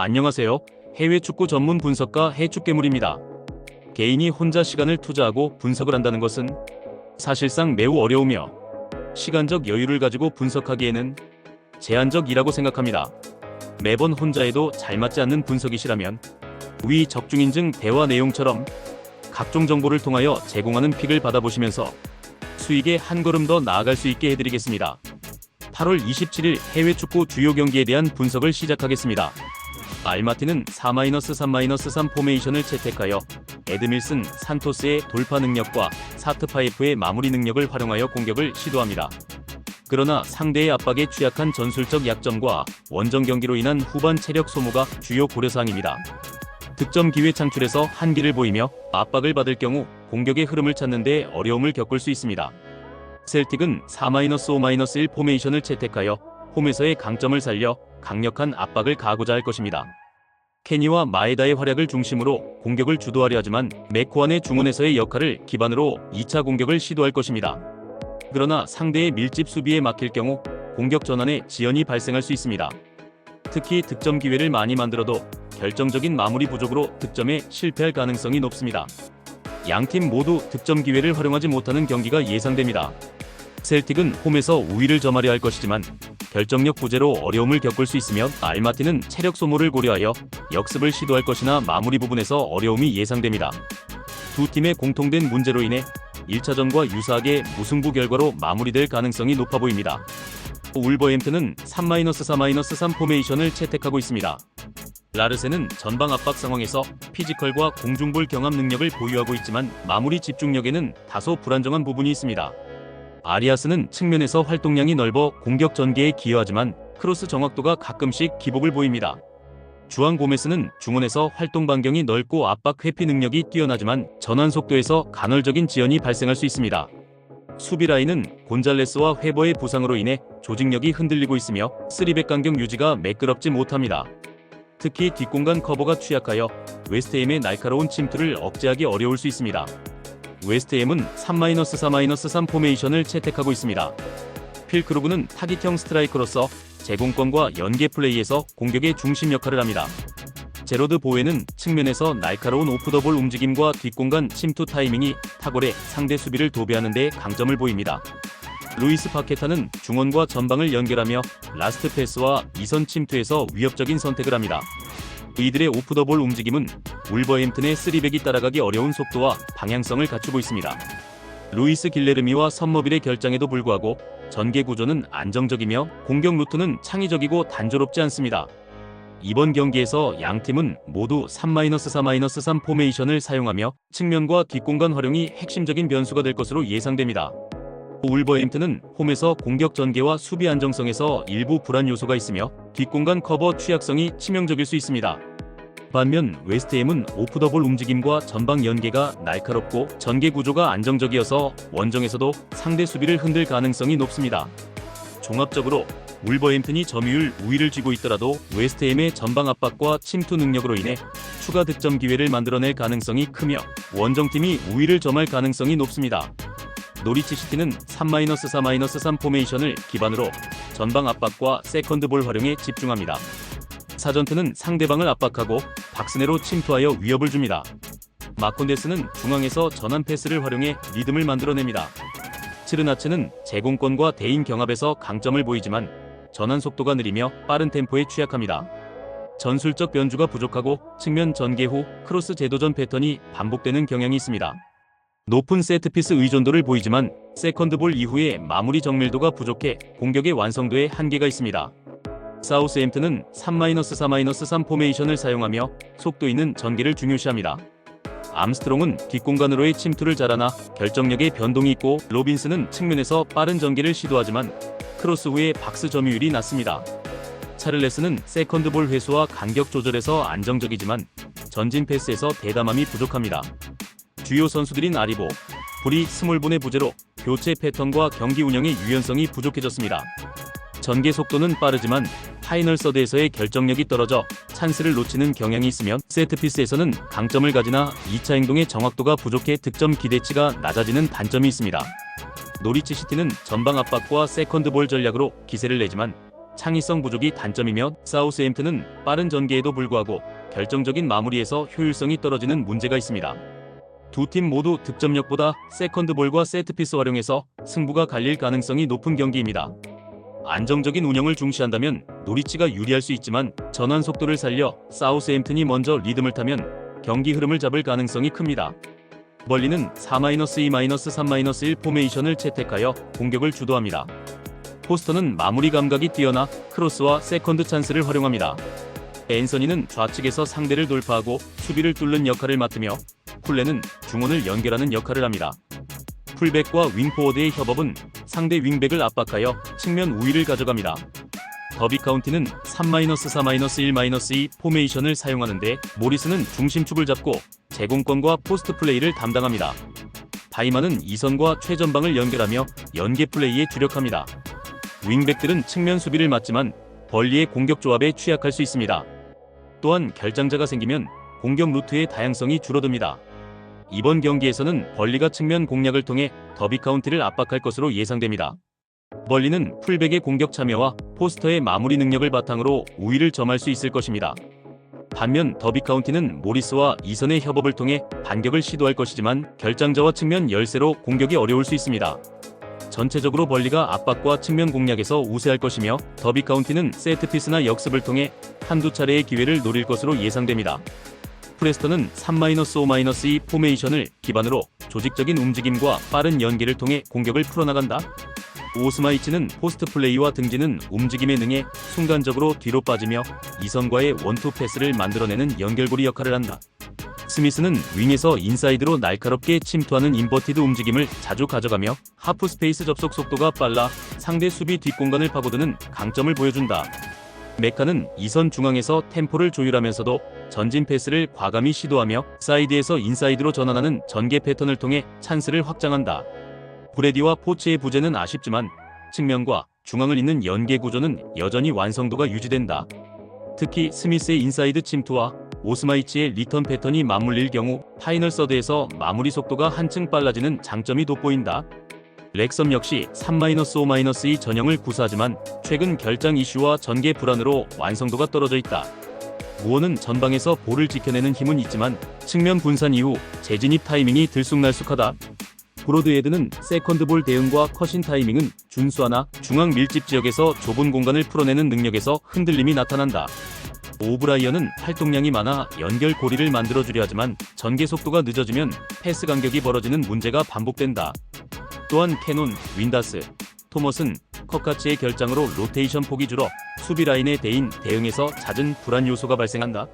안녕하세요. 해외 축구 전문 분석가 해축괴물입니다. 개인이 혼자 시간을 투자하고 분석을 한다는 것은 사실상 매우 어려우며 시간적 여유를 가지고 분석하기에는 제한적이라고 생각합니다. 매번 혼자 해도 잘 맞지 않는 분석이시라면 위 적중인증 대화 내용처럼 각종 정보를 통하여 제공하는 픽을 받아보시면서 수익에 한 걸음 더 나아갈 수 있게 해드리겠습니다. 8월 27일 해외 축구 주요 경기에 대한 분석을 시작하겠습니다. 알마티는 4-3-3 포메이션을 채택하여 에드밀슨 산토스의 돌파 능력과 사트파이프의 마무리 능력을 활용하여 공격을 시도합니다. 그러나 상대의 압박에 취약한 전술적 약점과 원정 경기로 인한 후반 체력 소모가 주요 고려사항입니다. 득점 기회 창출에서 한계를 보이며 압박을 받을 경우 공격의 흐름을 찾는 데 어려움을 겪을 수 있습니다. 셀틱은 4-5-1 포메이션을 채택하여 홈에서의 강점을 살려 강력한 압박을 가하고자 할 것입니다. 케니와 마에다의 활약을 중심으로 공격을 주도하려 하지만 맥코안의 중원에서의 역할을 기반으로 2차 공격을 시도할 것입니다. 그러나 상대의 밀집 수비에 막힐 경우 공격 전환에 지연이 발생할 수 있습니다. 특히 득점 기회를 많이 만들어도 결정적인 마무리 부족으로 득점에 실패할 가능성이 높습니다. 양팀 모두 득점 기회를 활용하지 못하는 경기가 예상됩니다. 셀틱은 홈에서 우위를 점하려 할 것이지만 결정력 부재로 어려움을 겪을 수 있으며 알마티는 체력 소모를 고려하여 역습을 시도할 것이나 마무리 부분에서 어려움이 예상됩니다. 두 팀의 공통된 문제로 인해 1차전과 유사하게 무승부 결과로 마무리될 가능성이 높아 보입니다. 울버햄튼은 3-4-3 포메이션을 채택하고 있습니다. 라르센은 전방 압박 상황에서 피지컬과 공중볼 경합 능력을 보유하고 있지만 마무리 집중력에는 다소 불안정한 부분이 있습니다. 아리아스는 측면에서 활동량이 넓어 공격 전개에 기여하지만 크로스 정확도가 가끔씩 기복을 보입니다. 주앙 고메스는 중원에서 활동 반경이 넓고 압박 회피 능력이 뛰어나지만 전환 속도에서 간헐적인 지연이 발생할 수 있습니다. 수비 라인은 곤잘레스와 회버의 부상으로 인해 조직력이 흔들리고 있으며 3백 간격 유지가 매끄럽지 못합니다. 특히 뒷공간 커버가 취약하여 웨스트햄의 날카로운 침투를 억제하기 어려울 수 있습니다. 웨스트햄은 3-4-3 포메이션을 채택하고 있습니다. 필크루그는 타깃형 스트라이커로서 제공권과 연계 플레이에서 공격의 중심 역할을 합니다. 제로드 보웨는 측면에서 날카로운 오프더볼 움직임과 뒷공간 침투 타이밍이 탁월해 상대 수비를 도배하는 데 강점을 보입니다. 루이스 파케타는 중원과 전방을 연결하며 라스트 패스와 이선 침투에서 위협적인 선택을 합니다. 이들의 오프더볼 움직임은 울버햄튼의 3백이 따라가기 어려운 속도와 방향성을 갖추고 있습니다. 루이스 길레르미와 선머빌의 결장에도 불구하고 전개 구조는 안정적이며 공격 루트는 창의적이고 단조롭지 않습니다. 이번 경기에서 양팀은 모두 3-4-3 포메이션을 사용하며 측면과 뒷공간 활용이 핵심적인 변수가 될 것으로 예상됩니다. 울버햄튼은 홈에서 공격 전개와 수비 안정성에서 일부 불안 요소가 있으며 뒷공간 커버 취약성이 치명적일 수 있습니다. 반면 웨스트햄은 오프더볼 움직임과 전방 연계가 날카롭고 전개 구조가 안정적이어서 원정에서도 상대 수비를 흔들 가능성이 높습니다. 종합적으로 울버햄튼이 점유율 우위를 쥐고 있더라도 웨스트햄의 전방 압박과 침투 능력으로 인해 추가 득점 기회를 만들어낼 가능성이 크며 원정팀이 우위를 점할 가능성이 높습니다. 노리치 시티는 3-4-3 포메이션을 기반으로 전방 압박과 세컨드볼 활용에 집중합니다. 사전트는 상대방을 압박하고 박스내로 침투하여 위협을 줍니다. 마콘데스는 중앙에서 전환 패스를 활용해 리듬을 만들어냅니다. 츠르나츠는 제공권과 대인 경합에서 강점을 보이지만 전환 속도가 느리며 빠른 템포에 취약합니다. 전술적 변주가 부족하고 측면 전개 후 크로스 제도전 패턴이 반복되는 경향이 있습니다. 높은 세트피스 의존도를 보이지만 세컨드볼 이후의 마무리 정밀도가 부족해 공격의 완성도에 한계가 있습니다. 사우스햄튼은 3-4-3 포메이션을 사용하며 속도 있는 전개를 중요시합니다. 암스트롱은 뒷공간으로의 침투를 잘하나 결정력에 변동이 있고 로빈스는 측면에서 빠른 전개를 시도하지만 크로스 후의 박스 점유율이 낮습니다. 차를레스는 세컨드볼 회수와 간격 조절에서 안정적이지만 전진 패스에서 대담함이 부족합니다. 주요 선수들인 아리보, 브리, 스몰본의 부재로 교체 패턴과 경기 운영의 유연성이 부족해졌습니다. 전개 속도는 빠르지만 파이널 서드에서의 결정력이 떨어져 찬스를 놓치는 경향이 있으며 세트피스에서는 강점을 가지나 2차 행동의 정확도가 부족해 득점 기대치가 낮아지는 단점이 있습니다. 노리치 시티는 전방 압박과 세컨드볼 전략으로 기세를 내지만 창의성 부족이 단점이며 사우스햄튼은 빠른 전개에도 불구하고 결정적인 마무리에서 효율성이 떨어지는 문제가 있습니다. 두 팀 모두 득점력보다 세컨드볼과 세트피스 활용해서 승부가 갈릴 가능성이 높은 경기입니다. 안정적인 운영을 중시한다면 노리치가 유리할 수 있지만 전환 속도를 살려 사우스햄튼이 먼저 리듬을 타면 경기 흐름을 잡을 가능성이 큽니다. 벌리는 4-2-3-1 포메이션을 채택하여 공격을 주도합니다. 포스터는 마무리 감각이 뛰어나 크로스와 세컨드 찬스를 활용합니다. 앤서니는 좌측에서 상대를 돌파하고 수비를 뚫는 역할을 맡으며 쿨레는 중원을 연결하는 역할을 합니다. 풀백과 윙포워드의 협업은 상대 윙백을 압박하여 측면 우위를 가져갑니다. 더비 카운티는 3-4-1-2 포메이션을 사용하는데 모리스는 중심축을 잡고 제공권과 포스트 플레이를 담당합니다. 바이만은 이선과 최전방을 연결하며 연계 플레이에 주력합니다. 윙백들은 측면 수비를 맡지만 벌리의 공격 조합에 취약할 수 있습니다. 또한 결장자가 생기면 공격 루트의 다양성이 줄어듭니다. 이번 경기에서는 벌리가 측면 공략을 통해 더비 카운티를 압박할 것으로 예상됩니다. 벌리는 풀백의 공격 참여와 포스터의 마무리 능력을 바탕으로 우위를 점할 수 있을 것입니다. 반면 더비 카운티는 모리스와 이선의 협업을 통해 반격을 시도할 것이지만 결장자와 측면 열세로 공격이 어려울 수 있습니다. 전체적으로 벌리가 압박과 측면 공략에서 우세할 것이며 더비 카운티는 세트피스나 역습을 통해 한두 차례의 기회를 노릴 것으로 예상됩니다. 프레스턴은 3-5-2 포메이션을 기반으로 조직적인 움직임과 빠른 연계를 통해 공격을 풀어나간다. 오스마이치는 포스트 플레이와 등지는 움직임에 능해 순간적으로 뒤로 빠지며 이선과의 원투 패스를 만들어내는 연결고리 역할을 한다. 스미스는 윙에서 인사이드로 날카롭게 침투하는 인버티드 움직임을 자주 가져가며 하프 스페이스 접속 속도가 빨라 상대 수비 뒷공간을 파고드는 강점을 보여준다. 메카는 이선 중앙에서 템포를 조율하면서도 전진 패스를 과감히 시도하며 사이드에서 인사이드로 전환하는 전개 패턴을 통해 찬스를 확장한다. 브레디와 포츠의 부재는 아쉽지만 측면과 중앙을 잇는 연계 구조는 여전히 완성도가 유지된다. 특히 스미스의 인사이드 침투와 오스마이치의 리턴 패턴이 맞물릴 경우 파이널 서드에서 마무리 속도가 한층 빨라지는 장점이 돋보인다. 렉섬 역시 3-5-2 전형을 구사하지만 최근 결장 이슈와 전개 불안으로 완성도가 떨어져 있다. 무어는 전방에서 볼을 지켜내는 힘은 있지만 측면 분산 이후 재진입 타이밍이 들쑥날쑥하다. 브로드헤드는 세컨드볼 대응과 컷인 타이밍은 준수하나 중앙 밀집 지역에서 좁은 공간을 풀어내는 능력에서 흔들림이 나타난다. 오브라이언은 활동량이 많아 연결 고리를 만들어주려 하지만 전개 속도가 늦어지면 패스 간격이 벌어지는 문제가 반복된다. 또한 캐논, 윈다스, 토머슨, 컵카츠의 결장으로 로테이션 폭이 줄어 수비 라인의 대응에서 잦은 불안 요소가 발생한다.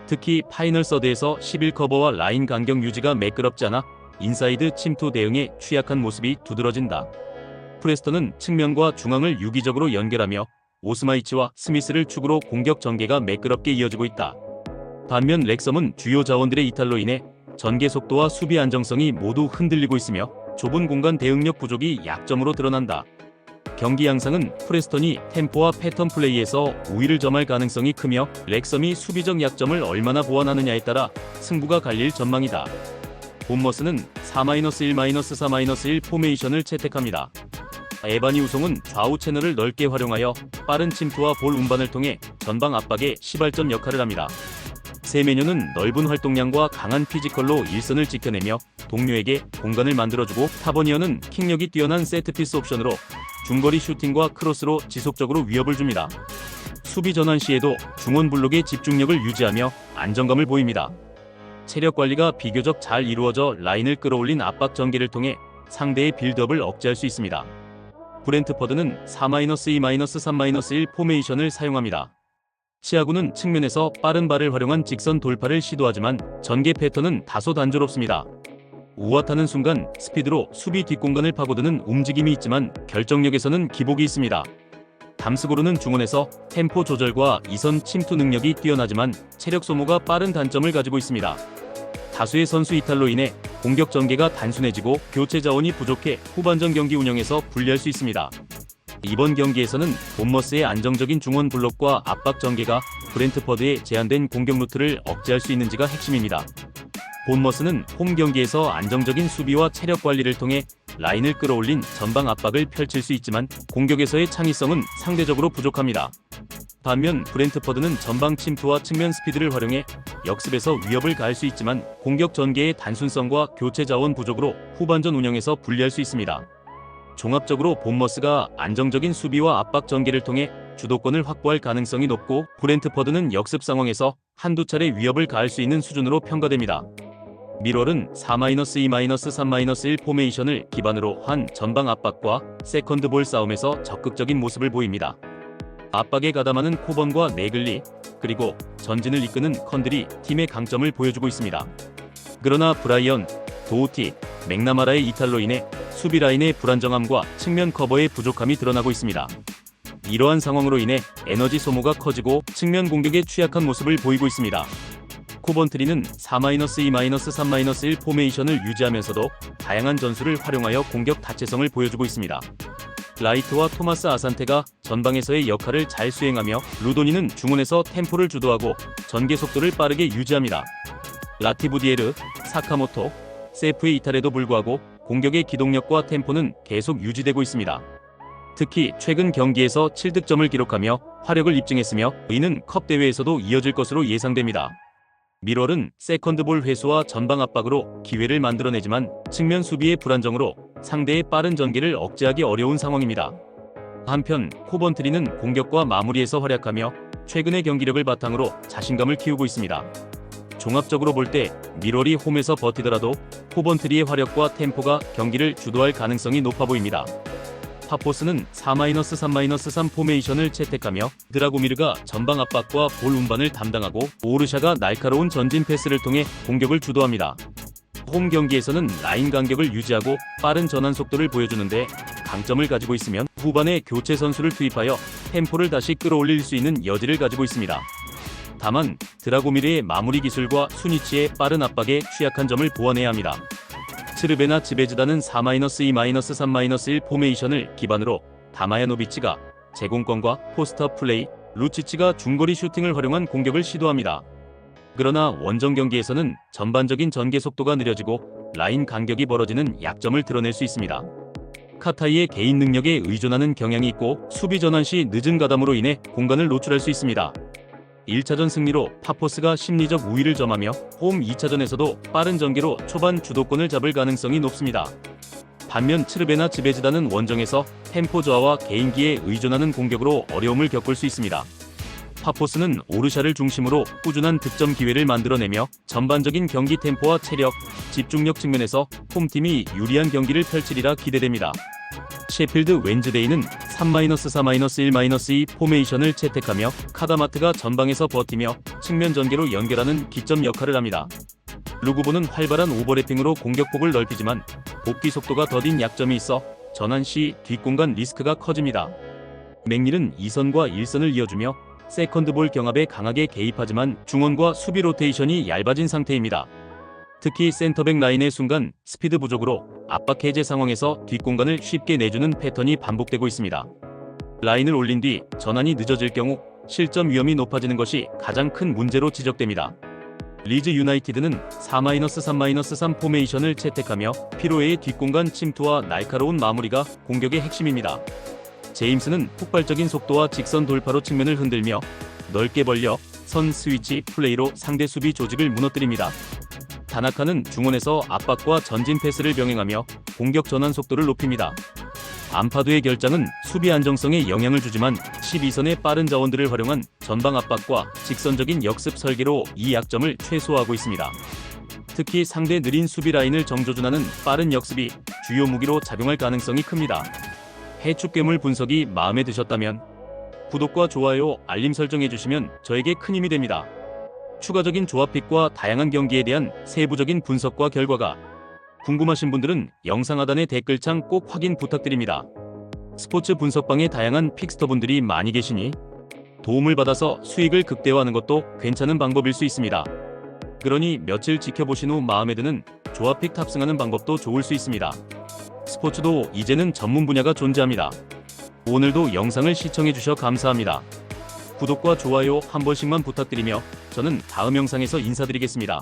특히 파이널 서드에서 11커버와 라인 간격 유지가 매끄럽지 않아 인사이드 침투 대응에 취약한 모습이 두드러진다. 프레스턴은 측면과 중앙을 유기적으로 연결하며 오스마이치와 스미스를 축으로 공격 전개가 매끄럽게 이어지고 있다. 반면 렉섬은 주요 자원들의 이탈로 인해 전개 속도와 수비 안정성이 모두 흔들리고 있으며 좁은 공간 대응력 부족이 약점으로 드러난다. 경기 양상은 프레스턴이 템포와 패턴 플레이에서 우위를 점할 가능성이 크며 렉섬이 수비적 약점을 얼마나 보완하느냐에 따라 승부가 갈릴 전망이다. 본머스는 4-1-3-1 포메이션을 채택합니다. 에바니 우송은 좌우 채널을 넓게 활용하여 빠른 침투와 볼 운반을 통해 전방 압박의 시발점 역할을 합니다. 세메뉴는 넓은 활동량과 강한 피지컬로 일선을 지켜내며 동료에게 공간을 만들어주고 타버니어는 킥력이 뛰어난 세트피스 옵션으로 중거리 슈팅과 크로스로 지속적으로 위협을 줍니다. 수비 전환 시에도 중원 블록의 집중력을 유지하며 안정감을 보입니다. 체력 관리가 비교적 잘 이루어져 라인을 끌어올린 압박 전개를 통해 상대의 빌드업을 억제할 수 있습니다. 브렌트퍼드는 4-2-3-1 포메이션을 사용합니다. 치아구는 측면에서 빠른 발을 활용한 직선 돌파를 시도하지만 전개 패턴은 다소 단조롭습니다. 우아타는 순간 스피드로 수비 뒷공간을 파고드는 움직임이 있지만 결정력에서는 기복이 있습니다. 담스고르는 중원에서 템포 조절과 이선 침투 능력이 뛰어나지만 체력 소모가 빠른 단점을 가지고 있습니다. 다수의 선수 이탈로 인해 공격 전개가 단순해지고 교체 자원이 부족해 후반전 경기 운영에서 불리할 수 있습니다. 이번 경기에서는 본머스의 안정적인 중원 블록과 압박 전개가 브렌트퍼드의 제한된 공격 루트를 억제할 수 있는지가 핵심입니다. 본머스는 홈 경기에서 안정적인 수비와 체력 관리를 통해 라인을 끌어올린 전방 압박을 펼칠 수 있지만 공격에서의 창의성은 상대적으로 부족합니다. 반면 브렌트퍼드는 전방 침투와 측면 스피드를 활용해 역습에서 위협을 가할 수 있지만 공격 전개의 단순성과 교체 자원 부족으로 후반전 운영에서 불리할 수 있습니다. 종합적으로 본머스가 안정적인 수비와 압박 전개를 통해 주도권을 확보할 가능성이 높고 브렌트퍼드는 역습 상황에서 한두 차례 위협을 가할 수 있는 수준으로 평가됩니다. 밀월은 4-2-3-1 포메이션을 기반으로 한 전방 압박과 세컨드 볼 싸움에서 적극적인 모습을 보입니다. 압박에 가담하는 코번과 네글리, 그리고 전진을 이끄는 컨들이 팀의 강점을 보여주고 있습니다. 그러나 브라이언, 도우티, 맥나마라의 이탈로 인해 수비 라인의 불안정함과 측면 커버의 부족함이 드러나고 있습니다. 이러한 상황으로 인해 에너지 소모가 커지고 측면 공격에 취약한 모습을 보이고 있습니다. 코번트리는 4-2-3-1 포메이션을 유지하면서도 다양한 전술을 활용하여 공격 다채성을 보여주고 있습니다. 라이트와 토마스 아산테가 전방에서의 역할을 잘 수행하며 루도니는 중원에서 템포를 주도하고 전개 속도를 빠르게 유지합니다. 라티부디에르, 사카모토, 세프의 이탈에도 불구하고 공격의 기동력과 템포는 계속 유지되고 있습니다. 특히 최근 경기에서 7득점을 기록하며 화력을 입증했으며 이는 컵 대회에서도 이어질 것으로 예상됩니다. 밀월은 세컨드볼 회수와 전방 압박으로 기회를 만들어내지만 측면 수비의 불안정으로 상대의 빠른 전개를 억제하기 어려운 상황입니다. 한편 코번트리는 공격과 마무리에서 활약하며 최근의 경기력을 바탕으로 자신감을 키우고 있습니다. 종합적으로 볼 때 밀월이 홈에서 버티더라도 코번트리의 화력과 템포가 경기를 주도할 가능성이 높아 보입니다. 파포스는 4-3-3 포메이션을 채택하며 드라고미르가 전방 압박과 볼 운반을 담당하고 오르샤가 날카로운 전진 패스를 통해 공격을 주도합니다. 홈 경기에서는 라인 간격을 유지하고 빠른 전환 속도를 보여주는데 강점을 가지고 있으면 후반에 교체 선수를 투입하여 템포를 다시 끌어올릴 수 있는 여지를 가지고 있습니다. 다만 드라고미르의 마무리 기술과 수니치의 빠른 압박에 취약한 점을 보완해야 합니다. 츠르베나 지베즈다는 4-2-3-1 포메이션을 기반으로 다마야노비치가 제공권과 포스트업 플레이, 루치치가 중거리 슈팅을 활용한 공격을 시도합니다. 그러나 원정 경기에서는 전반적인 전개 속도가 느려지고 라인 간격이 벌어지는 약점을 드러낼 수 있습니다. 카타이의 개인 능력에 의존하는 경향이 있고 수비 전환 시 늦은 가담으로 인해 공간을 노출할 수 있습니다. 1차전 승리로 파포스가 심리적 우위를 점하며 홈 2차전에서도 빠른 전개로 초반 주도권을 잡을 가능성이 높습니다. 반면 츠르베나 지베즈다는 원정에서 템포 저하와 개인기에 의존하는 공격으로 어려움을 겪을 수 있습니다. 파포스는 오르샤를 중심으로 꾸준한 득점 기회를 만들어내며 전반적인 경기 템포와 체력, 집중력 측면에서 홈팀이 유리한 경기를 펼치리라 기대됩니다. 셰필드 웬즈데이는 3-3-1-2 포메이션을 채택하며 카다마트가 전방에서 버티며 측면 전개로 연결하는 기점 역할을 합니다. 루구보는 활발한 오버래핑으로 공격폭을 넓히지만 복귀 속도가 더딘 약점이 있어 전환 시 뒷공간 리스크가 커집니다. 맥닐은 2선과 1선을 이어주며 세컨드볼 경합에 강하게 개입하지만 중원과 수비 로테이션이 얇아진 상태입니다. 특히 센터백 라인의 순간 스피드 부족으로 압박 해제 상황에서 뒷공간을 쉽게 내주는 패턴이 반복되고 있습니다. 라인을 올린 뒤 전환이 늦어질 경우 실점 위험이 높아지는 것이 가장 큰 문제로 지적됩니다. 리즈 유나이티드는 4-3-3 포메이션을 채택하며 피로에의 뒷공간 침투와 날카로운 마무리가 공격의 핵심입니다. 제임스는 폭발적인 속도와 직선 돌파로 측면을 흔들며 넓게 벌려 선 스위치 플레이로 상대 수비 조직을 무너뜨립니다. 다나카는 중원에서 압박과 전진 패스를 병행하며 공격 전환 속도를 높입니다. 암파두의 결장은 수비 안정성에 영향을 주지만 12선의 빠른 자원들을 활용한 전방 압박과 직선적인 역습 설계로 이 약점을 최소화하고 있습니다. 특히 상대 느린 수비 라인을 정조준하는 빠른 역습이 주요 무기로 작용할 가능성이 큽니다. 해축괴물 분석이 마음에 드셨다면 구독과 좋아요, 알림 설정해주시면 저에게 큰 힘이 됩니다. 추가적인 조합픽과 다양한 경기에 대한 세부적인 분석과 결과가 궁금하신 분들은 영상 하단의 댓글창 꼭 확인 부탁드립니다. 스포츠 분석방에 다양한 픽스터분들이 많이 계시니 도움을 받아서 수익을 극대화하는 것도 괜찮은 방법일 수 있습니다. 그러니 며칠 지켜보신 후 마음에 드는 조합픽 탑승하는 방법도 좋을 수 있습니다. 스포츠도 이제는 전문 분야가 존재합니다. 오늘도 영상을 시청해주셔 감사합니다. 구독과 좋아요 한 번씩만 부탁드리며 저는 다음 영상에서 인사드리겠습니다.